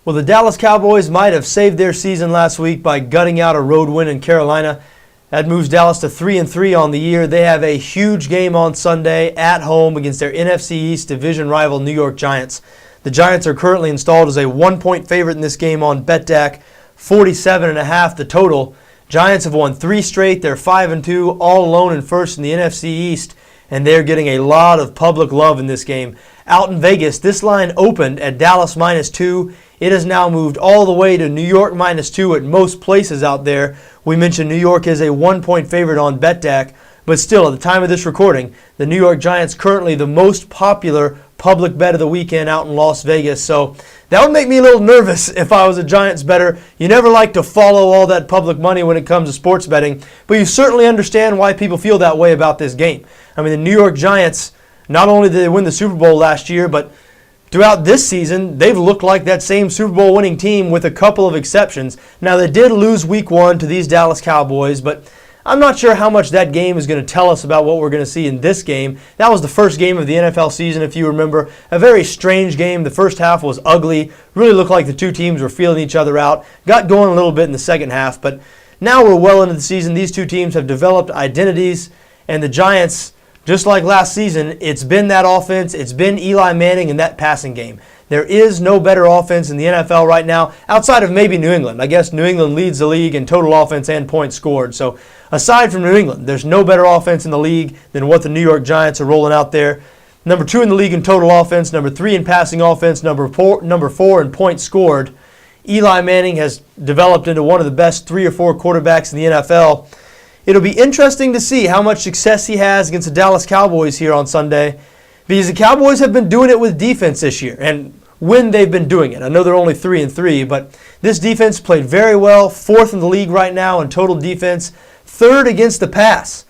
Well, the Dallas Cowboys might have saved their season last week by gutting out a road win in Carolina. That moves Dallas to 3-3 on the year. They have a huge game on Sunday at home against their NFC East division rival New York Giants. The Giants are currently installed as a 1-point favorite in this game on BETDAQ, 47.5 the total. Giants have won 3 straight. They're 5-2, all alone in first in the NFC East, and they're getting a lot of public love in this game. Out in Vegas, this line opened at Dallas -2. It has now moved all the way to New York -2 at most places out there. We mentioned New York is a 1-point favorite on BETDAQ, but still, at the time of this recording, the New York Giants currently the most popular public bet of the weekend out in Las Vegas. So that would make me a little nervous if I was a Giants bettor. You never like to follow all that public money when it comes to sports betting, but you certainly understand why people feel that way about this game. I mean, the New York Giants, not only did they win the Super Bowl last year, but throughout this season, they've looked like that same Super Bowl winning team with a couple of exceptions. Now, they did lose Week 1 to these Dallas Cowboys, but I'm not sure how much that game is going to tell us about what we're going to see in this game. That was the first game of the NFL season, if you remember. A very strange game. The first half was ugly. Really looked like the two teams were feeling each other out. Got going a little bit in the second half, but now we're well into the season. These two teams have developed identities, and the Giants, just like last season, it's been that offense, it's been Eli Manning and that passing game. There is no better offense in the NFL right now, outside of maybe New England. I guess New England leads the league in total offense and points scored. So aside from New England, there's no better offense in the league than what the New York Giants are rolling out there. Number 2 in the league in total offense, number 3 in passing offense, number four in points scored. Eli Manning has developed into one of the best 3 or 4 quarterbacks in the NFL. It'll be interesting to see how much success he has against the Dallas Cowboys here on Sunday, because the Cowboys have been doing it with defense this year, and when they've been doing it. I know they're only 3-3, but this defense played very well, 4th in the league right now in total defense, 3rd against the pass,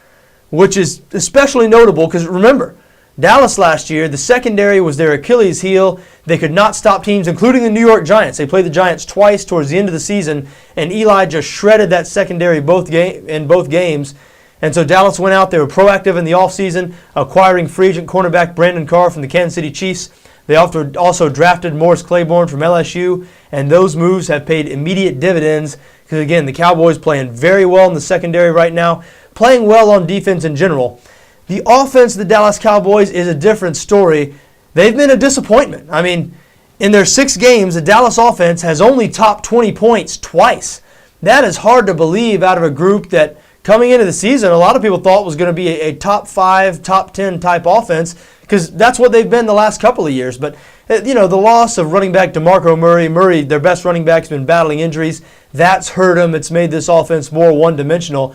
which is especially notable because remember, Dallas last year, the secondary was their Achilles heel. They could not stop teams, including the New York Giants. They played the Giants twice towards the end of the season, and Eli just shredded that secondary in both games. And so Dallas went out. They were proactive in the offseason, acquiring free agent cornerback Brandon Carr from the Kansas City Chiefs. They also drafted Morris Claiborne from LSU, and those moves have paid immediate dividends because, again, the Cowboys playing very well in the secondary right now, playing well on defense in general. The offense of the Dallas Cowboys is a different story. They've been a disappointment. I mean, in their 6 games, the Dallas offense has only topped 20 points twice. That is hard to believe out of a group that, coming into the season, a lot of people thought was going to be a top 5, top 10 type offense because that's what they've been the last couple of years. But, you know, the loss of running back DeMarco Murray, their best running back, has been battling injuries. That's hurt them. It's made this offense more one-dimensional.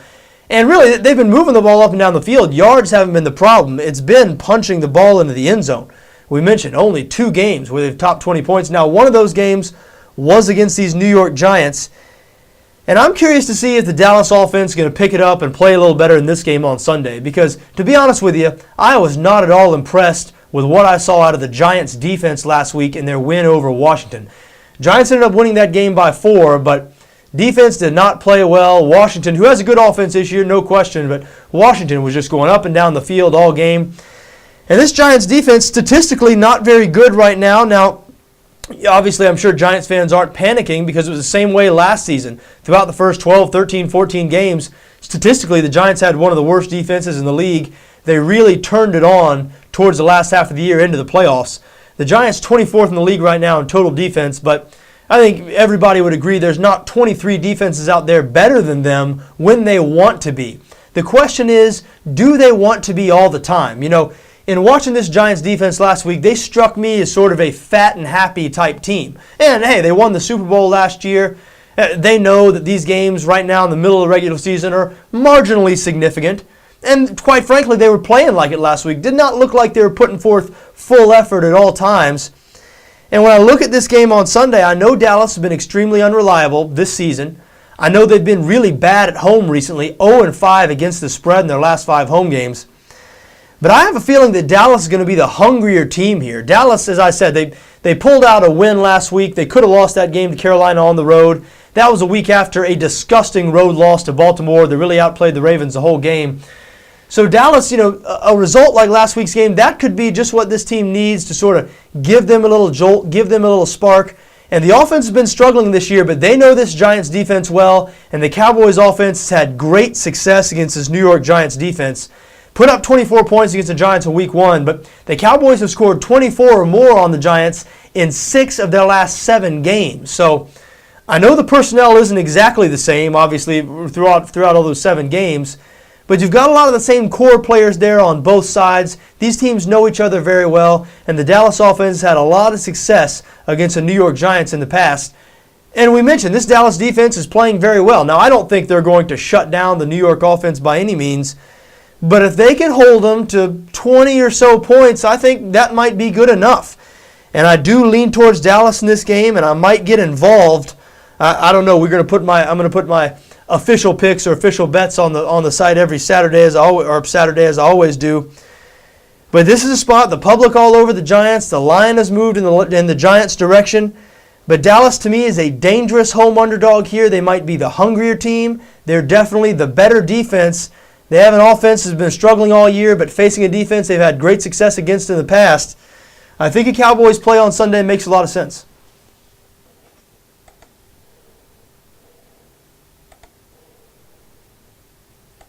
And really, they've been moving the ball up and down the field. Yards haven't been the problem. It's been punching the ball into the end zone. We mentioned only 2 games where they've topped 20 points. Now, one of those games was against these New York Giants. And I'm curious to see if the Dallas offense is going to pick it up and play a little better in this game on Sunday. Because, to be honest with you, I was not at all impressed with what I saw out of the Giants' defense last week in their win over Washington. Giants ended up winning that game by 4, but defense did not play well. Washington, who has a good offense this year, no question, but Washington was just going up and down the field all game. And this Giants defense, statistically not very good right now. Now, obviously, I'm sure Giants fans aren't panicking because it was the same way last season. Throughout the first 12, 13, 14 games, statistically, the Giants had one of the worst defenses in the league. They really turned it on towards the last half of the year into the playoffs. The Giants 24th in the league right now in total defense, but I think everybody would agree there's not 23 defenses out there better than them when they want to be. The question is, do they want to be all the time? You know, in watching this Giants defense last week, they struck me as sort of a fat and happy type team. And hey, they won the Super Bowl last year. They know that these games right now in the middle of the regular season are marginally significant. And quite frankly, they were playing like it last week. Did not look like they were putting forth full effort at all times. And when I look at this game on Sunday, I know Dallas has been extremely unreliable this season. I know they've been really bad at home recently, 0-5 against the spread in their last 5 home games. But I have a feeling that Dallas is going to be the hungrier team here. Dallas, as I said, they pulled out a win last week. They could have lost that game to Carolina on the road. That was a week after a disgusting road loss to Baltimore. They really outplayed the Ravens the whole game. So Dallas, you know, a result like last week's game, that could be just what this team needs to sort of give them a little jolt, give them a little spark, And the offense has been struggling this year, but they know this Giants defense well, and the Cowboys offense has had great success against this New York Giants defense. Put up 24 points against the Giants in Week 1, but the Cowboys have scored 24 or more on the Giants in 6 of their last 7 games. So I know the personnel isn't exactly the same, obviously, throughout all those 7 games, but you've got a lot of the same core players there on both sides. These teams know each other very well, and the Dallas offense had a lot of success against the New York Giants in the past. And we mentioned this Dallas defense is playing very well. Now, I don't think they're going to shut down the New York offense by any means, but if they can hold them to 20 or so points, I think that might be good enough. And I do lean towards Dallas in this game, and I might get involved. I don't know. I'm going to put my official picks or official bets on the site every Saturday as I always do. But this is a spot, the public all over the Giants. The line has moved in the Giants' direction. But Dallas, to me, is a dangerous home underdog here. They might be the hungrier team. They're definitely the better defense. They have an offense that's been struggling all year, but facing a defense they've had great success against in the past. I think a Cowboys play on Sunday makes a lot of sense.